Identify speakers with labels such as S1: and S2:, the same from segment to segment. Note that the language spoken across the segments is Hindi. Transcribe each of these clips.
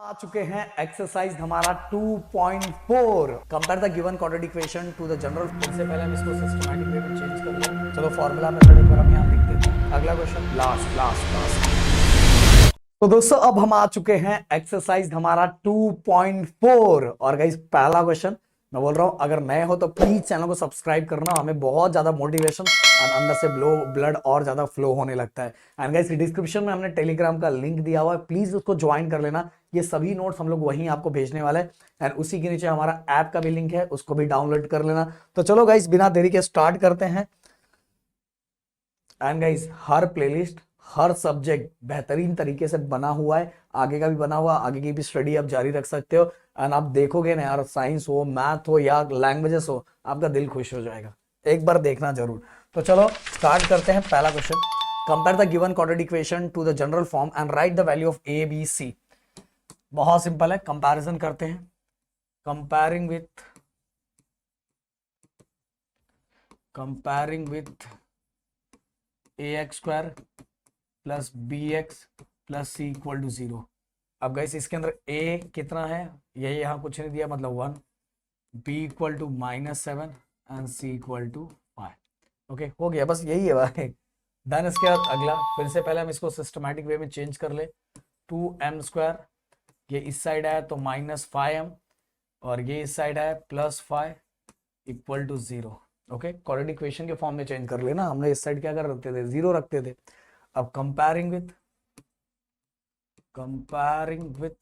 S1: आ चुके हैं एक्सरसाइज हमारा 2.4 compare the given quadratic equation to the general. इससे पहले हम इसको सिस्टमैटिक वे में चेंज कर लें। चलो फॉर्मूला मेथड एक बार हम यहाँ लिख देते हैं। अगला क्वेश्चन लास्ट लास्ट लास्ट। तो दोस्तों अब हम आ चुके हैं एक्सरसाइज हमारा 2.4 और गाइस पहला क्वेश्चन मैं बोल रहा हूं, अगर नए हो तो प्लीज चैनल को सब्सक्राइब करना। हमें बहुत ज्यादा मोटिवेशन और अंदर से ब्लड और ज्यादा फ्लो होने लगता है। एंड गाइस डिस्क्रिप्शन में हमने टेलीग्राम का लिंक दिया हुआ है, प्लीज उसको ज्वाइन कर लेना। ये सभी नोट्स हम लोग वहीं आपको भेजने वाले हैं। एंड उसी के नीचे हमारा ऐप का भी लिंक है, उसको भी डाउनलोड कर लेना। तो चलो गाइस बिना देरी के स्टार्ट करते हैं। And guys her playlist her subject बेहतरीन तरीके से बना हुआ है, आगे का भी बना हुआ, आगे की भी स्टडी आप जारी रख सकते हो। एंड आप देखोगे ना यार, साइंस हो, मैथ हो या लैंग्वेजेस हो, आपका दिल खुश हो जाएगा। एक बार देखना जरूर। तो चलो स्टार्ट करते हैं। पहला question, compare the given quadratic equation to the general form and write the value of a b c. बहुत सिंपल है, कंपैरिजन करते हैं। Comparing with a x square plus b x plus c equal to 0। अब गाइस इसके अंदर a कितना है, ये यहाँ कुछ नहीं दिया, मतलब 1, b equal to -7 and c equal to 5। Okay हो गया, बस यही है भाई। देन इसके बाद अगला, फिर से पहले हम इसको सिस्टमैटिक वे में चेंज कर ले। 2m², ये इस साइड है तो -5m और ये इस साइड है +5 equal to 0। Okay quadratic equation के फॉर्म में चेंज कर लेना। हमने इस साइड क्या कर रखते थे, 0 रखते थे। अब comparing with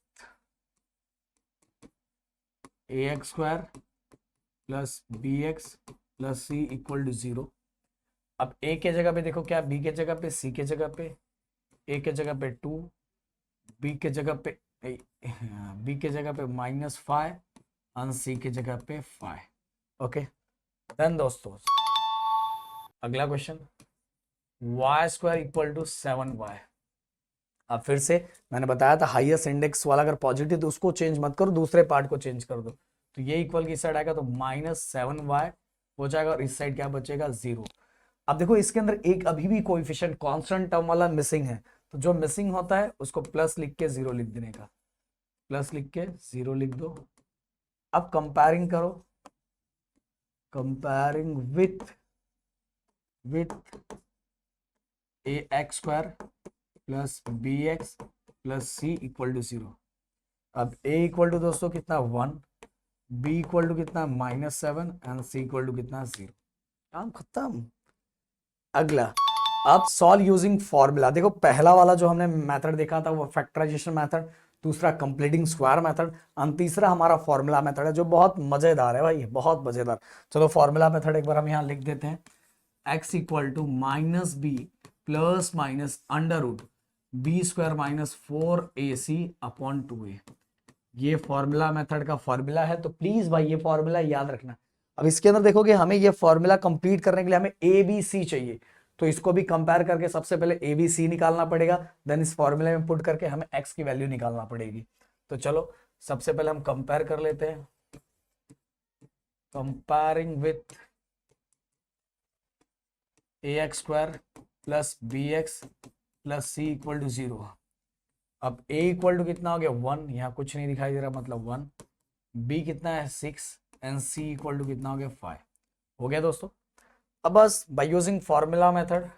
S1: a x square plus b x plus c equal to 0। अब ए के जगह पे देखो क्या, बी के जगह पे, सी के जगह पे, ए के जगह पे 2, बी के जगह पे -5 और सी के जगह पे 5। ओके देन दोस्तों अगला question, y² equal to 7y। अब फिर से मैंने बताया था हाईएस्ट इंडेक्स वाला अगर पॉजिटिव तो उसको चेंज मत करो, दूसरे पार्ट को चेंज कर दो। तो ये इक्वल की साइड आएगा तो -7y हो जाएगा और इस साइड क्या बचेगा, 0। अब देखो इसके अंदर एक अभी भी कोएफिशिएंट कांस्टेंट टर्म वाला मिसिंग है, तो जो मिसिंग होता है उसको प्लस लिख के 0 लिख देने का, प्लस लिख के 0 लिख दो। अब कंपेयरिंग करो, comparing with a x square plus b x plus c equal to 0। अब a इक्वल टू दोस्तों कितना 1, b इक्वल टू कितना -7 एंड c इक्वल टू कितना 0। काम खत्म। अगला, अब सॉल्व यूजिंग फॉर्मूला। देखो पहला वाला जो हमने मेथड देखा था वो फैक्टराइजेशन मेथड, दूसरा कंप्लीटिंग स्क्वायर मेथड और तीसरा हमारा फॉर्मूला मेथड है, जो बहुत मजेदार है भाई, बहुत मजेदार। चलो फॉर्मूला मेथड एक बार हम यहाँ लिख देते हैं। x equal to -b plus minus under root b² -4ac upon 2a। ये फॉर्मूला मेथड का फॉर्मूला है, तो प्लीज भाई ये फॉर्मूला याद रखना। अब इसके अंदर देखोगे हमें ये फॉर्मूला कंप्लीट करने के लिए हमें ए बी सी चाहिए, तो इसको भी कंपेयर करके सबसे पहले ए बी सी निकालना पड़ेगा। देन इस फॉर्मूले में पुट करके हमें एक्स की वैल्यू निकालना पड़ेगी। तो चलो सबसे पहले हम कंपेयर कर लेते हैं। Comparing with a x square plus b x plus c equal to 0। अब a इक्वल टू कितना हो गया 1, यहाँ कुछ नहीं दिखाई दे रहा, मतलब 1, b कितना है 6 एंड c इक्वल टू कितना हो गया 5। हो गया दोस्तों। अब बस by using formula method,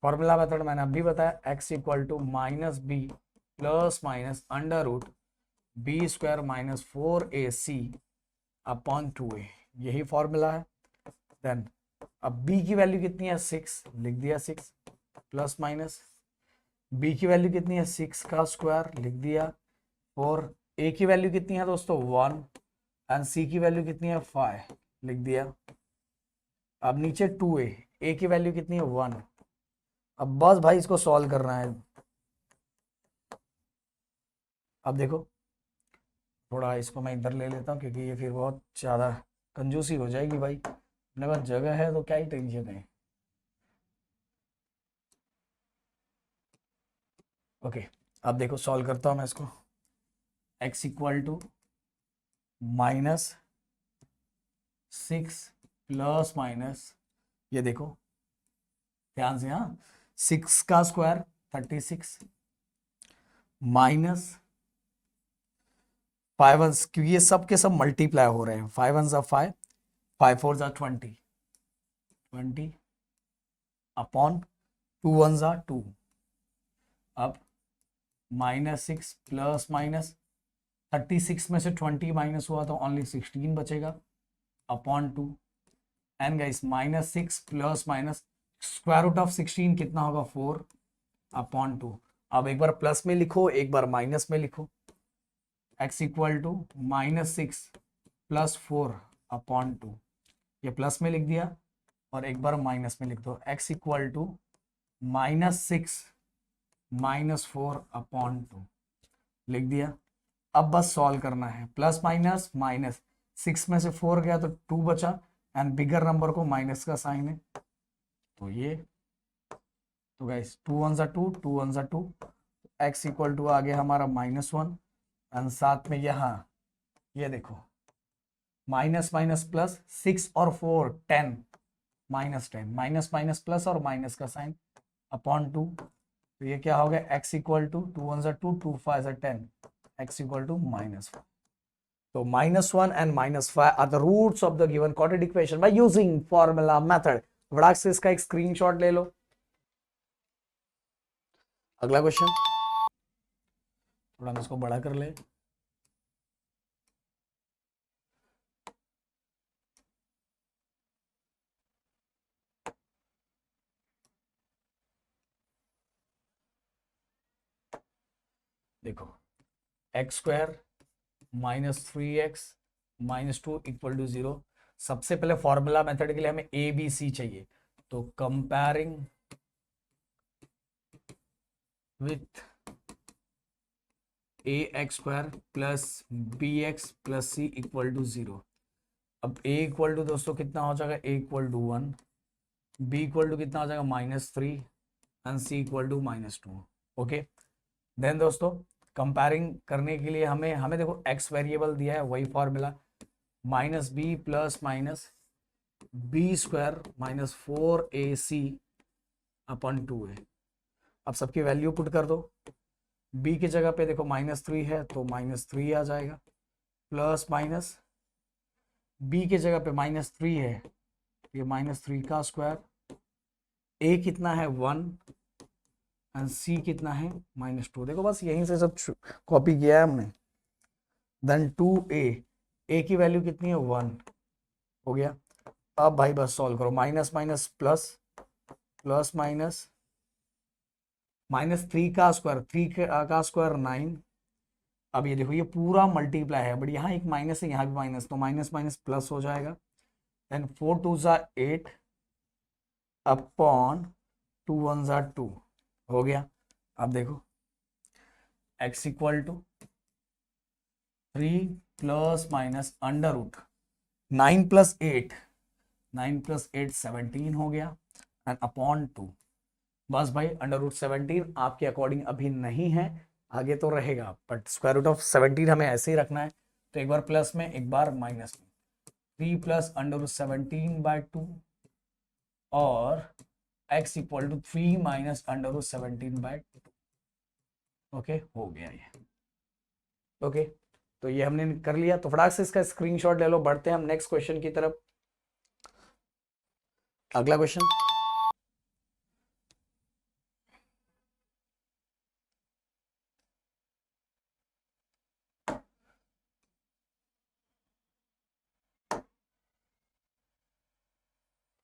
S1: formula method मैंने अभी बताया, x equal to -b plus minus under root b² -4ac upon 2a, यही फॉर्मूला है। देन अब b की वैल्यू कितनी है 6, लिख दिया 6 प्लस माइनस b की वैल्यू कितनी है 6 का स्क्वायर लिख दिया 4, a की वैल्यू कितनी है दोस्तों 1 एंड c की वैल्यू कितनी है 5 लिख दिया। अब नीचे 2a, a की वैल्यू कितनी है 1। अब बस भाई इसको सॉल्व करना है। अब देखो थोड़ा इसको मैं इधर ले लेता हूँ क्योंकि ये फिर बहुत ज़्यादा कंजूसी हो जाएगी भाई, अपने पास जगह है तो क्या ही टेंशन है। ओके अब देखो सॉल्व करता हूँ मैं इसको। x equal to -6 plus minus, ये देखो ध्यान से, हाँ 6 का स्क्वायर 36 माइनस 5 1, क्योंकि ये सब के सब मल्टीप्लाई हो रहे हैं, 5 1 5, 5 4 20 20 अपॉन 2 1 2। अब -6 प्लस माइनस 36 में से 20 माइनस हुआ तो ओनली 16 बचेगा upon 2। And guys -6 plus minus square root of 16 कितना होगा 4 अपॉन 2। अब एक बार प्लस में लिखो, एक बार माइनस में लिखो, x equal to -6 plus 4 upon 2। ये प्लस में लिख दिया और एक बार माइनस में लिख दो, x इक्वल टू -6 -4 अपॉन 2 लिख दिया। अब बस सॉल्व करना है, प्लस माइनस माइनस, 6 में से 4 गया तो 2 बचा, एंड बिगर नंबर को माइनस का साइन है तो ये, तो गाइस 2 1 2, 2 1 2, x इक्वल टू आ गया हमारा -1, एंड साथ में यहाँ ये देखो माइनस माइनस प्लस, 6 और 4 10, -10, माइनस माइनस प्लस और माइनस का साइन अपॉन 2। तो ये क्या हो गया, x equal to 2 1 2, 2 5 10, x equal to -1। तो -1 and -5 are the roots of the given quadratic equation by using formula method. फटाक से इसका एक स्क्रीनशॉट ले लो। अगला क्वेश्चन, थोड़ा हम इसको बड़ा कर ले। देखो x square -3x -2 equal to 0। सबसे पहले फॉर्मूला मेथड के लिए हमें ए बी सी चाहिए, तो comparing with a x square plus b x plus c equal to 0। अब ए इक्वल टू दोस्तों कितना हो जाएगा, a equal to 1, b equal to कितना हो जाएगा -3, and c equal to -2। Okay, then दोस्तों कंपेयरिंग करने के लिए हमें हमें देखो एक्स वेरिएबल दिया है, वही formula -b plus minus b square -4ac upon 2a। अब सबकी वैल्यू पुट कर दो, b की जगह पे देखो -3 है तो -3 आ जाएगा, प्लस माइनस b की जगह पे -3 है, ये -3 का स्क्वायर, a कितना है 1 एंड c कितना है -2। देखो बस यहीं से सब कॉपी किया है हमने। देन 2a, a की वैल्यू कितनी है 1, हो गया। अब भाई बस सॉल्व करो, minus minus plus, plus minus -3 का स्क्वायर, 3 का स्क्वायर 9। अब ये देखो ये पूरा मल्टीप्लाई है, बट यहाँ एक माइनस है, यहाँ भी माइनस, तो माइनस माइनस प्लस हो जाएगा। देन 4 2 8 अपॉन 2 1 2 हो गया। अब देखो x equal to 3 plus minus under root 9 plus 8, 9 plus 8 17 हो गया, एंड अपॉन 2। बस भाई अंडर रूट 17 आपके अकॉर्डिंग अभी नहीं है, आगे तो रहेगा, बट स्क्वायर रूट ऑफ 17 हमें ऐसे ही रखना है। तो एक बार प्लस में एक बार माइनस में, 3 प्लस अंडर रूट 17/2 और x equal to 3 minus under root 17/2। Okay, हो गया ये। ओके, तो ये हमने कर लिया, तो फटाक से इसका स्क्रीनशॉट ले लो। बढ़ते हैं हम नेक्स्ट क्वेश्चन की तरफ। अगला क्वेश्चन,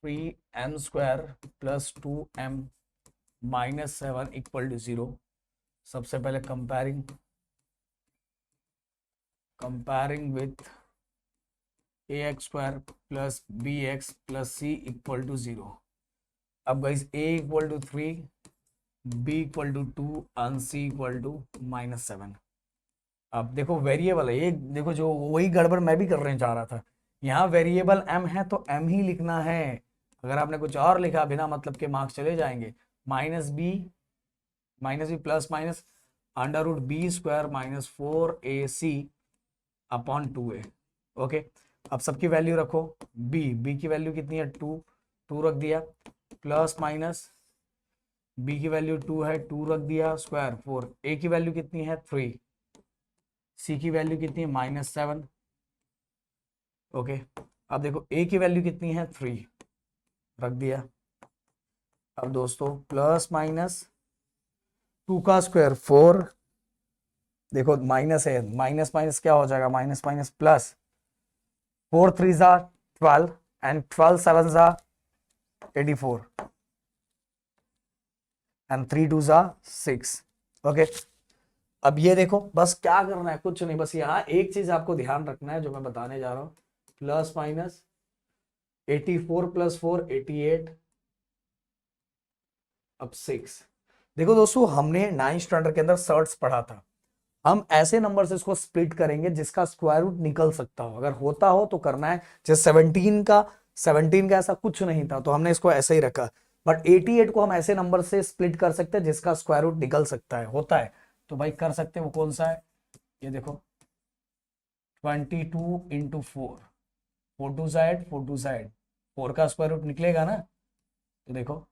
S1: (3m² + 2m - 7 = 0। सबसे पहले comparing with ax² + bx + c = 0। अब guys a = 3, b = 2 and c = -7। अब देखो वेरिएबल है ये, देखो जो वही गड़बड़ मैं भी करने जा रहा था। यहाँ वेरिएबल m है तो m ही लिखना है, अगर आपने कुछ और लिखा बिना मतलब के मार्क्स चले जाएंगे। -b plus minus under root b² -4ac upon 2a। Okay, अब सबकी वैल्यू रखो, बी की वैल्यू कितनी है 2, 2 रख दिया, प्लस माइनस बी की वैल्यू 2 है, 2 रख दिया, स्क्वायर 4, ए की वैल्यू कितनी है 3, सी की वैल्यू कितनी है -7। ओके, अब देखो ए की वैल्यू कितनी है 3, रख दिया। अब दोस्तों प्लस माइनस 2 का स्क्वायर 4, देखो माइनस है, माइनस माइनस क्या हो जाएगा, माइनस माइनस प्लस, 4 3 जा 12 एंड 12 7 जा 84 एंड 3 2 जा 6। ओके, अब ये देखो बस क्या करना है, कुछ नहीं, बस यहाँ एक चीज आपको ध्यान रखना है जो मैं बताने जा रहा हूँ, प्लस माइनस 84 प्लस 4 88, अब 6। देखो दोस्तों हमने 9th स्टैंडर्ड के अंदर सर्ट्स पढ़ा था, हम ऐसे नंबर से इसको स्प्लिट करेंगे जिसका स्क्वायर रूट निकल सकता हो, अगर होता हो तो करना है। जैसे 17 का ऐसा कुछ नहीं था तो हमने इसको ऐसे ही रखा, बट 88 को हम ऐसे नंबर से स्प्लिट कर सकते हैं जिसका स्क्वायर रूट निकल सकता है, होता है तो भाई कर सकते हैं। वो कौन सा है, ये देखो 22 इंटू 4, 4 2 साइड 4 2 साइड 4 का स्क्वायर रूट निकलेगा ना, तो देखो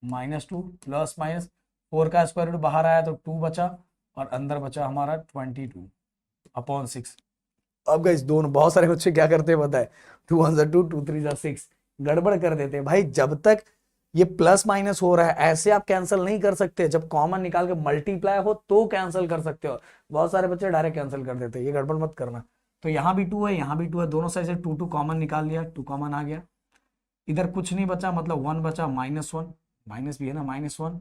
S1: -2 प्लस माइनस 4 का स्क्वायर रूट बाहर आया तो 2 बचा और अंदर बचा हमारा 22 अपॉन 6। अब गाइस दोनों बहुत सारे बच्चे क्या करते हैं पता है, 2 1 2 2 3 6 गड़बड़ कर देते हैं भाई। जब तक ये प्लस माइनस हो रहा है ऐसे आप कैंसिल नहीं कर सकते, जब कॉमन निकाल के मल्टीप्लाई हो तो कैंसिल कर सकते हो। बहुत सारे बच्चे डायरेक्ट कैंसिल कर देते हैं, ये गड़बड़ मत करना। तो यहाँ भी 2 है, यहाँ भी 2 है, दोनों साइड से 2 2 कॉमन निकाल लिया, 2 कॉमन आ गया, इधर कुछ नहीं बचा मतलब 1 बचा, -1 माइनस भी है ना, -1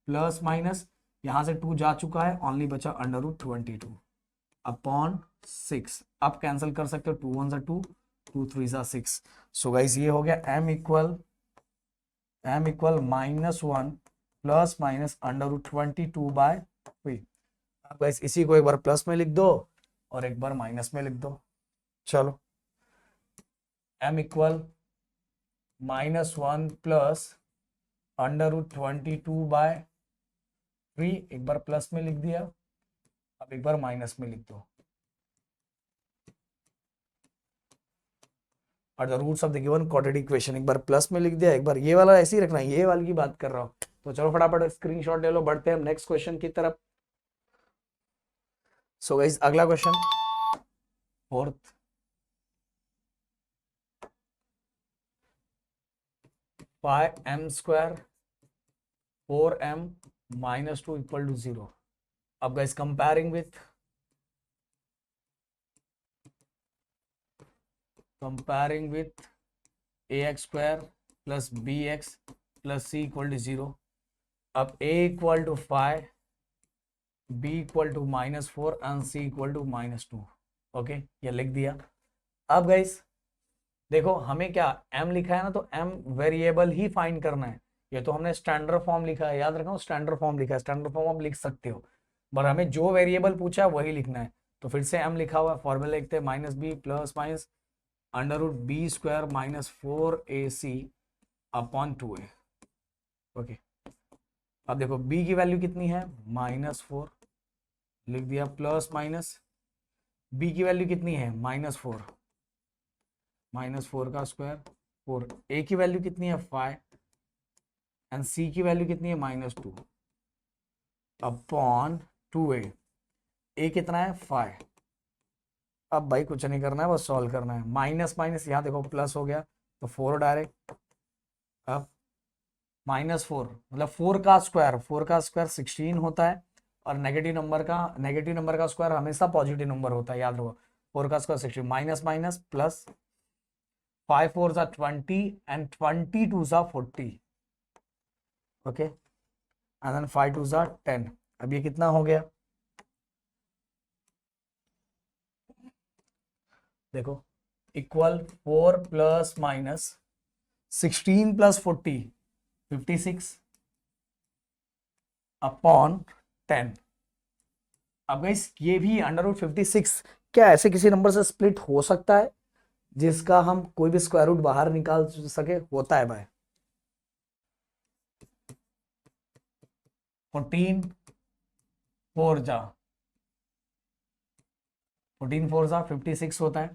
S1: प्लस माइनस यहाँ से 2 जा चुका है, ओनली बचा √22 अपॉन 6। आप कैंसिल कर सकते हो, 2 1 जा 2, 2 3 जा 6। सो गाइस ये हो गया m इक्वल -1 प्लस माइनस √22/3। अब गाइस इसी को एक बार प्लस में लिख दो और एक बार माइनस में लिख दो। चलो m इक्वल -1 प्लस √22/3, एक बार प्लस में लिख दिया, अब एक बार माइनस में लिख दो, और the roots of the given quadratic equation, एक बार प्लस में लिख दिया, एक बार ये वाला ऐसे ही रखना है, ये वाली की बात कर रहा हूं। तो चलो फटाफट स्क्रीनशॉट ले लो, बढ़ते हैं हम नेक्स्ट क्वेश्चन की तरफ। सो गाइस अगला question, fourth, 5m² 4m -2 equal to 0। अब guys comparing with ax² plus bx plus c equal to 0। अब a equal to 5, b equal to -4 and c equal to -2। Okay, ये लिख दिया। अब गाइस देखो हमें क्या m लिखा है ना, तो m वेरिएबल ही फाइंड करना है। ये तो हमने स्टैंडर्ड फॉर्म लिखा है, याद रखना स्टैंडर्ड फॉर्म लिखा है, स्टैंडर्ड फॉर्म आप लिख सकते हो, पर हमें जो वेरिएबल पूछा है वही लिखना है। तो फिर से m लिखा हुआ है, फॉर्मूला लिखते हैं -b plus minus √b² -4ac upon 2a। Okay, अब देखो b की वैल्यू कितनी है -4, लिख दिया, प्लस माइनस b की वैल्यू कितनी है -4, -4 का स्क्वायर 4, a की वैल्यू कितनी है 5 एंड c की वैल्यू कितनी है -2 अपॉन 2a। a कितना है 5। अब भाई कुछ नहीं करना है, बस सॉल्व करना है, माइनस माइनस यहाँ देखो प्लस हो गया तो 4 डायरेक्ट। अब -4 मतलब 4 का स्क्वायर, 4 का स्क्वायर 16 होता है, और नेगेटिव नंबर का स्क्वायर हमेशा पॉजिटिव नंबर होता है, याद रखो। 4 का स्क्वायर 16, माइनस माइनस प्लस, 5 4 जा 20 एंड 22 जा 40। ओके, एंड देन 5 2 जा 10। अब ये कितना हो गया, देखो equal 4 plus minus 16 plus 40 56 upon 10। अब गाइस ये भी √56 क्या ऐसे किसी नंबर से स्प्लिट हो सकता है जिसका हम कोई भी स्क्वायर रूट बाहर निकाल सके, होता है भाई। 14 4 जा 56 होता है,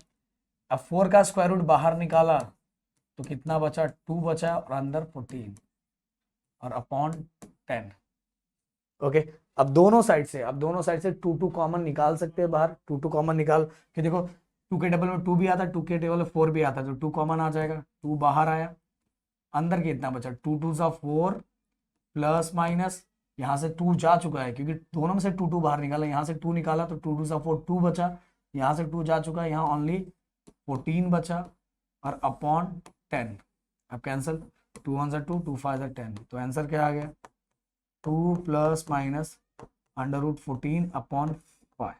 S1: अब 4 का स्क्वायर रूट बाहर निकाला तो कितना बचा, 2 बचा और अंदर 14 और अपॉन 10। ओके, अब दोनों साइड से 2 कॉमन निकाल सकते हैं बाहर। 2 कॉमन निकाल के देखो, 2 के टेबल में 2 भी आता है, 2 के टेबल में 4 भी आता है, तो 2 कॉमन आ जाएगा, 2 बाहर आया, अंदर कितना बचा, 2 2 सा 4 प्लस माइनस, यहाँ से 2 जा चुका है क्योंकि दोनों में से 2 2 बाहर निकाला, यहाँ से 2 निकाला तो 2 2 सा 4 2 बचा, यहाँ से 2 जा चुका है, यहाँ ओनली 14 बचा और अपॉन 10। अब कैंसिल, 2 1 सा 2, 2 5 सा 10, तो आंसर क्या आ गया, 2 plus minus under root 14 upon 5।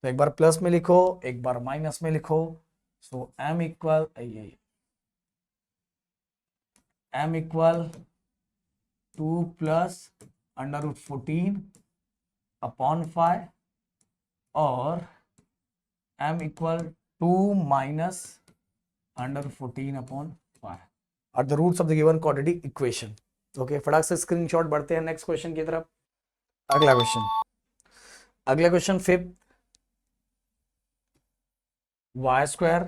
S1: तो एक बार प्लस में लिखो, एक बार माइनस में लिखो। So m equal 2 plus under root 14 upon 5 और m equal 2 minus under 14 upon 5 are the roots of the given quadratic equation. Okay, फटाक से स्क्रीनशॉट, बढ़ते हैं नेक्स्ट क्वेश्चन की तरफ। अगला question fifth, y square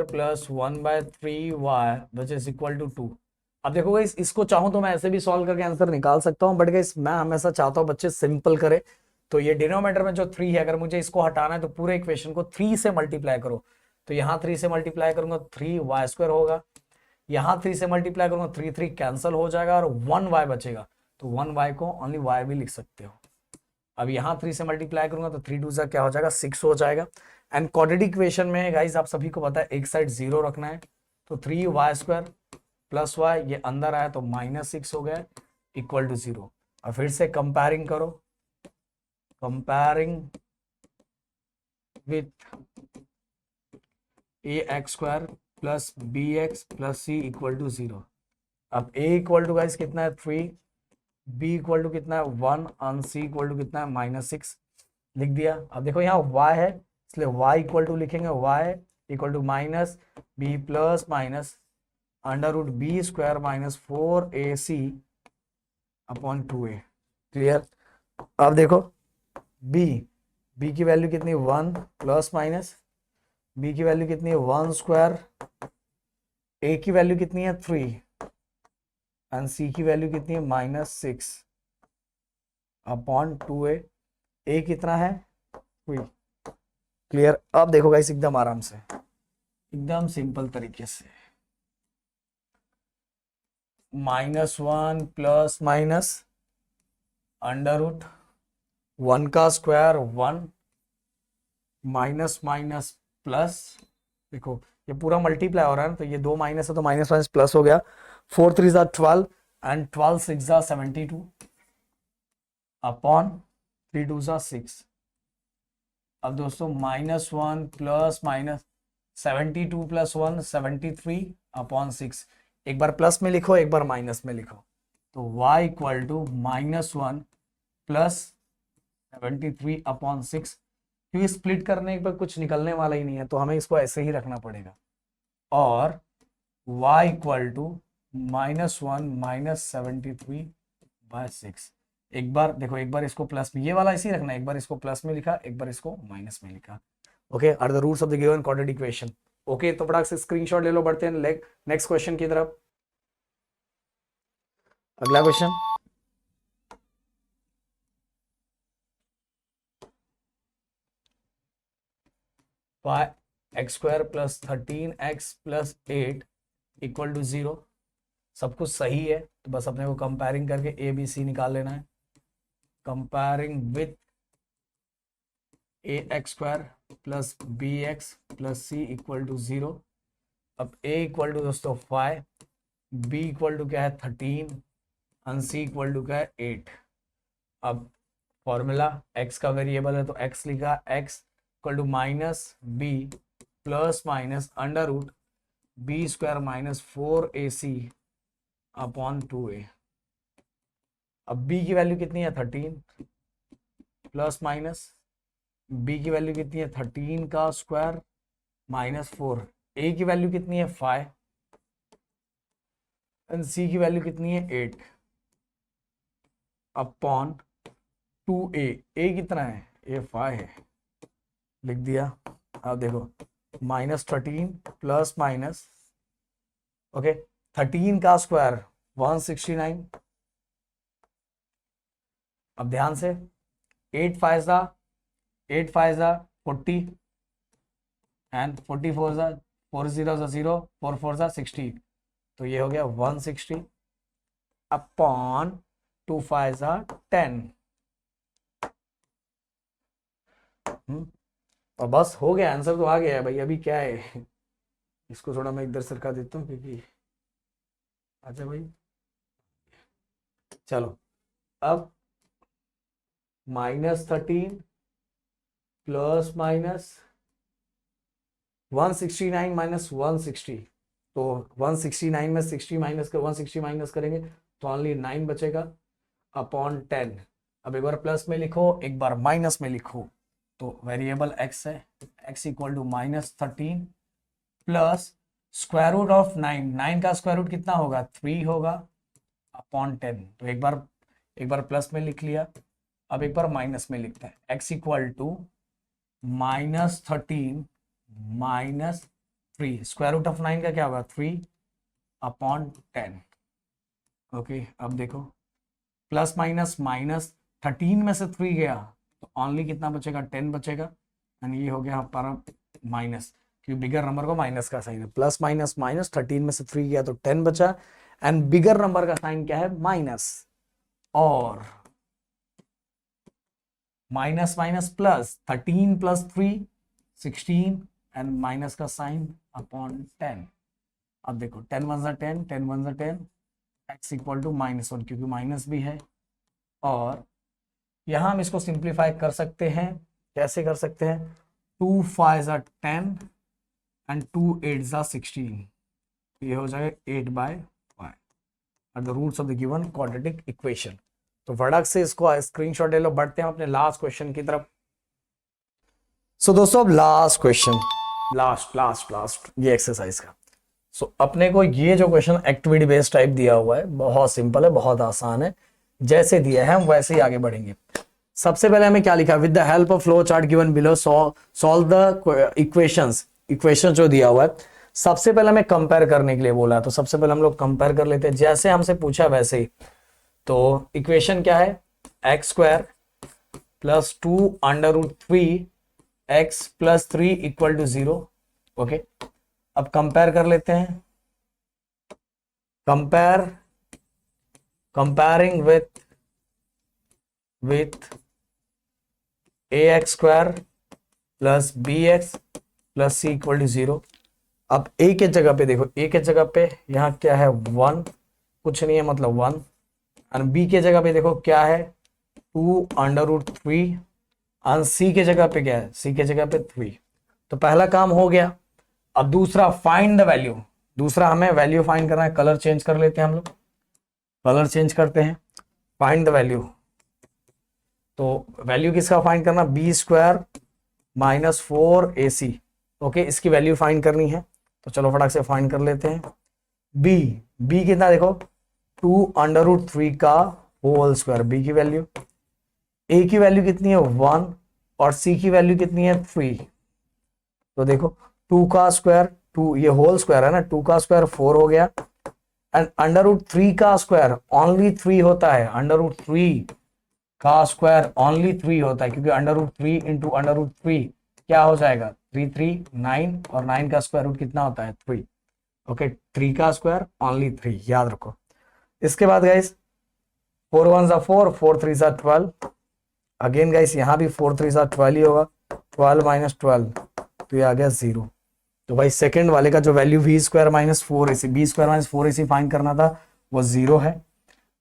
S1: plus 1/3y which is equal to 2। अब देखो गाइस, इसको चाहूं तो मैं ऐसे भी सॉल्व करके आंसर निकाल सकता हूं, बट गाइस मैं हमेशा चाहता हूं बच्चे सिंपल करे। तो ये डिनोमिनेटर में जो 3 है, अगर मुझे इसको हटाना है तो पूरे इक्वेशन को 3 से मल्टीप्लाई करो। तो यहाँ 3 से मल्टीप्लाई करूंगा 3y² होगा, यहाँ 3 से मल्टीप्लाई करूंगा 3 3 कैंसिल हो जाएगा और 1y बचेगा, तो 1y को ओनली y भी लिख सकते हो। अब यहाँ 3 से मल्टीप्लाई करूंगा तो 3 2 सा क्या हो जाएगा, 6 हो जाएगा। एंड क्वाड्रेटिक इक्वेशन में गाइस आप सभी को पता है एक साइड 0 रखना है, तो 3y² प्लस y, ये अंदर आया तो -6 हो गया इक्वल टू 0। और फिर से कंपेयरिंग करो, comparing with ax² plus bx plus c equal to 0। अब a इक्वल टू गाइस कितना है 3, b इक्वल टू कितना है 1 और c इक्वल टू कितना है -6, लिख दिया। अब देखो यहाँ y है इसलिए y इक्वल टू लिखेंगे, y equal to minus b plus minus under root b² minus 4ac upon 2a। Clear. अब देखो b की वैल्यू कितनी 1 प्लस माइनस b की वैल्यू कितनी है 1², a की वैल्यू कितनी है 3 एंड c की वैल्यू कितनी है -6 अपॉन 2a। a कितना है 3। क्लियर। अब देखो गाइस एकदम आराम से, एकदम सिंपल तरीके से, -1 प्लस माइनस अंडर रूट 1 का स्क्वायर 1 माइनस माइनस प्लस, देखो ये पूरा मल्टीप्लाई हो रहा है ना, तो ये 2 माइनस है तो माइनस माइनस प्लस हो गया, 4 3 ज़ा 12 एंड 12 6 ज़ा 72 अपॉन 3 2 ज़ा 6। अब दोस्तों -1 प्लस माइनस 72 प्लस 1 73 अपॉन 6, एक बार प्लस में लिखो एक बार माइनस में लिखो, तो y equal to -1 plus 73 upon 6, क्योंकि स्प्लिट करने पर कुछ निकलने वाला ही नहीं है तो हमें इसको ऐसे ही रखना पड़ेगा, और y इक्वल टू -1 माइनस 73/6। एक बार देखो, एक बार इसको प्लस में, ये वाला इसी रखना है, एक बार इसको प्लस में लिखा एक बार इसको माइनस में लिखा। Okay, are the roots of the given quadratic equation. Okay, तो फटाक से स्क्रीनशॉट ले लो, बढ़ते हैं नेक्स्ट क्वेश्चन की तरफ। अगला question, x² plus 13x plus 8 equal to 0। सब कुछ सही है तो बस अपने को कंपेयरिंग करके ए बी सी निकाल लेना है। Comparing with ax² plus bx plus c equal to 0। अब a इक्वल टू दोस्तों 5, b इक्वल टू क्या है 13 और c इक्वल टू क्या है 8। अब फॉर्मूला x का वेरिएबल है तो x लिखा, x equal to minus b plus minus under root b² minus 4ac upon 2a। अब b की वैल्यू कितनी है 13 प्लस माइनस b की वैल्यू कितनी है 13 का स्क्वायर माइनस 4, a की वैल्यू कितनी है 5 एंड c की वैल्यू कितनी है 8 अपॉन 2a कितना है, ए 5 है, लिख दिया। अब देखो -13 प्लस माइनस, ओके 13 का स्क्वायर 169। अब ध्यान से 8 5 40 एंड 44 4 0 0 4 4 16, तो ये हो गया 160 अपॉन 2 5 10। और बस हो गया, आंसर तो आ गया है भाई। अभी क्या है, इसको थोड़ा मैं इधर सरका देता हूँ क्योंकि, अच्छा भाई चलो, अब -13 प्लस माइनस 169 माइनस 160, तो 169 में 60 माइनस कर 160 माइनस करेंगे तो ओनली 9 बचेगा अपॉन 10। अब एक बार प्लस में लिखो, एक बार माइनस में लिखो, तो वेरिएबल x है, x equal to -13 plus square root of 9 का स्क्वायर रूट कितना होगा, 3 होगा अपॉन 10। तो एक बार प्लस में लिख लिया, अब एक बार माइनस में लिखता है, x equal to -13 minus 3, square root of 9 का क्या होगा, 3 अपॉन 10। ओके अब देखो प्लस माइनस, -13 में से 3 गया तो ओनली कितना बचेगा, 10 बचेगा, एंड ये हो गया हमारा माइनस, क्योंकि बिगर नंबर को माइनस का साइन है। प्लस माइनस माइनस, 13 में से 3 गया तो 10 बचा, एंड बिगर नंबर का साइन क्या है, माइनस, और minus minus plus, 13 plus 3 16, and minus का साइन अपॉन 10। अब देखो 10 1 10, 10 1 10, x इक्वल टू -1, क्योंकि माइनस भी है, और यहां हम इसको सिंप्लीफाई कर सकते हैं। कैसे कर सकते हैं, 2 5 10 एंड 2 8 16, ये हो जाएगा 8/5 are the roots of the given quadratic equation. तो फटाक से इसको स्क्रीनशॉट ले लो। बढ़ते हैं अपने लास्ट क्वेश्चन की तरफ। सो दोस्तों अब लास्ट क्वेश्चन, लास्ट ये एक्सरसाइज का। सो अपने को ये जो क्वेश्चन एक्टिविटी बेस्ड टाइप दिया हुआ है, बहुत सिंपल है, बहुत आसान है, जैसे दिया है हम वैसे ही आगे बढ़ेंगे। सबसे पहले हमें क्या लिखा, with the help of flow chart given below solve the equation जो दिया हुआ है। सबसे पहले हमें कंपेयर करने के लिए बोला है, तो सबसे पहले हम लोग कंपेयर कर लेते हैं, जैसे हमसे पूछा वैसे ही। तो इक्वेशन क्या है, x² plus 2 √3 x plus 3 equal to 0। Okay अब कंपेयर कर लेते हैं, comparing with ax² plus bx plus c equal to 0। अब a के जगह पे देखो, a के जगह पे यहाँ क्या है, 1, कुछ नहीं है मतलब 1, और b के जगह पे देखो क्या है, 2 √3, और c के जगह पे क्या है, c के जगह पे 3। तो पहला काम हो गया। अब दूसरा फाइंड द वैल्यू, दूसरा हमें वैल्यू फाइंड करना है। कलर चेंज कर लेते हैं हम लोग, कलर चेंज करते हैं, फाइंड द वैल्यू। तो वैल्यू किसका फाइंड करना, b² माइनस 4ac। ओके इसकी वैल्यू फाइंड करनी है, तो चलो फटाक से फाइंड कर लेते हैं। b कितना देखो, 2 √3 का होल स्क्वायर, b की वैल्यू, a की वैल्यू कितनी है 1, और c की वैल्यू कितनी है 3। तो देखो 2 का स्क्वायर, 2 ये होल स्क्वायर है ना, 2 का स्क्वायर 4 हो गया, एंड √3 का स्क्वायर ओनली 3 होता है, √3 का स्क्वायर ओनली 3 होता है, क्योंकि √3 इंटू √3 क्या हो जाएगा, 3 3 9, और 9 का स्क्वायर रूट कितना होता है 3। ओके 3 का स्क्वायर ओनली 3, याद रखो। इसके बाद गाइस 4 1 4, 4 3 12, अगेन गाइस यहाँ भी 4 3 12 ही होगा, 12 माइनस 12, तो ये आ गया 0। तो भाई सेकंड वाले का जो value b² minus 4ac, b² minus 4ac find करना था, वो 0 है।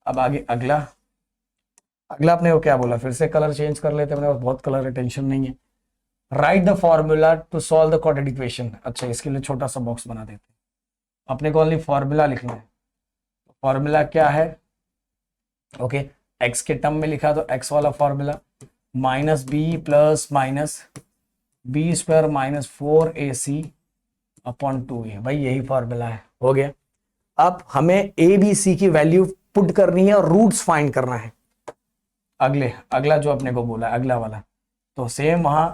S1: अब आगे अगला अपने को क्या बोला, फिर से कलर चेंज कर लेते हैं, अपने पास बहुत कलर है, टेंशन नहीं है। Write the formula to solve the quadratic equation. अच्छा इसके लिए छोटा सा बॉक्स बना देते हैं, अपने को ओनली फॉर्मूला लिखना है। फॉर्मूला क्या है, ओके x के टर्म में लिखा तो x वाला formula, -b plus minus b² minus 4ac upon 2 है, भाई यही फॉर्मूला है, हो गया। अब हमें a b c की वैल्यू पुट करनी है और रूट्स फाइंड करना है। अगला जो अपने को बोला है अगला वाला, तो सेम वहां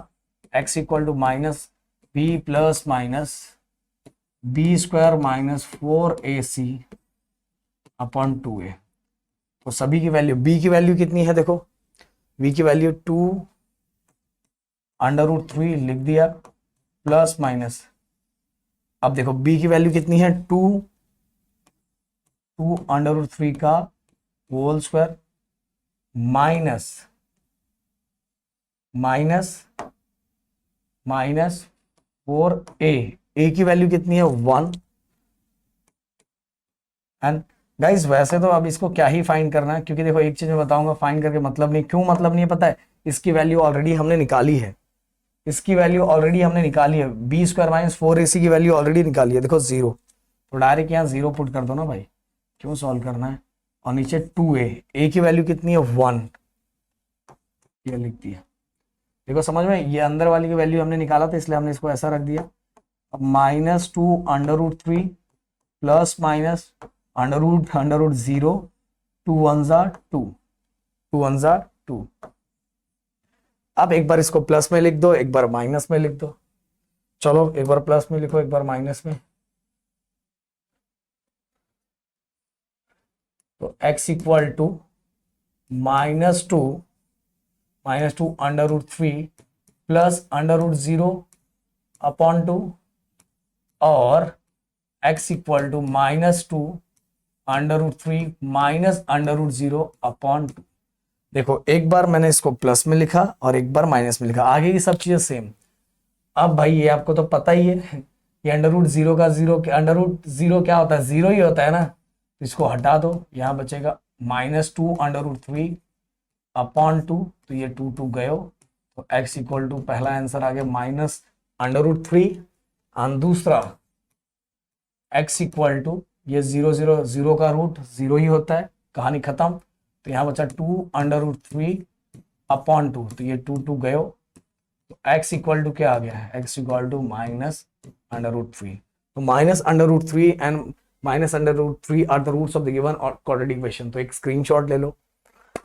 S1: x equal to minus b plus minus b square minus 4ac upon 2a। तो सभी की वैल्यू, b की वैल्यू कितनी है देखो, b की वैल्यू 2√3 लिख दिया प्लस माइनस, अब देखो b की वैल्यू कितनी है 2√3 का whole square minus minus minus 4a, a की वैल्यू कितनी है 1। एंड गाइस वैसे तो अब इसको क्या ही फाइंड करना है, क्योंकि देखो एक चीज मैं बताऊंगा, फाइंड करके मतलब नहीं, क्यों मतलब नहीं है पता है, इसकी वैल्यू ऑलरेडी हमने निकाली है, इसकी वैल्यू ऑलरेडी हमने निकाली है, बी स्क्वायर माइनस 4ac की वैल्यू ऑलरेडी निकाली है, देखो 0, तो डायरेक्ट यहाँ 0 पुट कर दो ना भाई, क्यों सॉल्व करना है। और नीचे 2a, a की वैल्यू कितनी है 1, ये लिख दिया। देखो समझ में, ये अंदर वाली की वैल्यू हमने निकाला था इसलिए हमने इसको ऐसा रख दिया। अब -2√3 प्लस माइनस अंडर रूट 0, 2 1 2, 2 1 2। अब एक बार इसको प्लस में लिख दो, एक बार माइनस में लिख दो। चलो एक बार प्लस में लिखो, एक बार माइनस में। तो x equal to -2 under root 3 plus under root 0 upon 2, और x equal to -2 under root 3 minus under root 0 upon 2। देखो एक बार मैंने इसको प्लस में लिखा और एक बार माइनस में लिखा, आगे की सब चीजें सेम। अब भाई ये आपको तो पता ही है कि अंडर रूट 0 का 0, अंडर रूट 0 क्या होता है, 0 ही होता है ना, तो इसको हटा दो, यहाँ बचेगा -2 अंडर रूट 3 अपॉन 2, तो ये 2 2 गए, तो x इक्वल टू पहला आंसर आ गया -√3 और दूसरा x इक्वल टू ये 0 0 0 का रूट 0 ही होता है, कहानी खत्म। तो यहाँ बचा 2 अंडर रूट 3 अपॉन 2, तो ये 2 2 गए, तो x इक्वल टू क्या आ गया है, x इक्वल टू -√3। तो -√3 and -√3 are the roots of the given quadratic equation. तो एक स्क्रीनशॉट ले लो।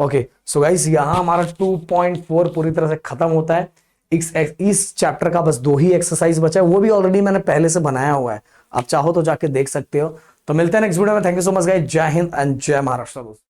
S1: ओके सो गाइस यहाँ हमारा 2.4 पूरी तरह से खत्म होता है। इस चैप्टर का बस 2 ही एक्सरसाइज बचा है, वो भी ऑलरेडी मैंने पहले से बनाया हुआ है, आप चाहो तो जाके देख सकते हो। तो मिलते हैं नेक्स्ट वीडियो में। Thank you so much guys, जय हिंद एंड जय महाराष्ट्र।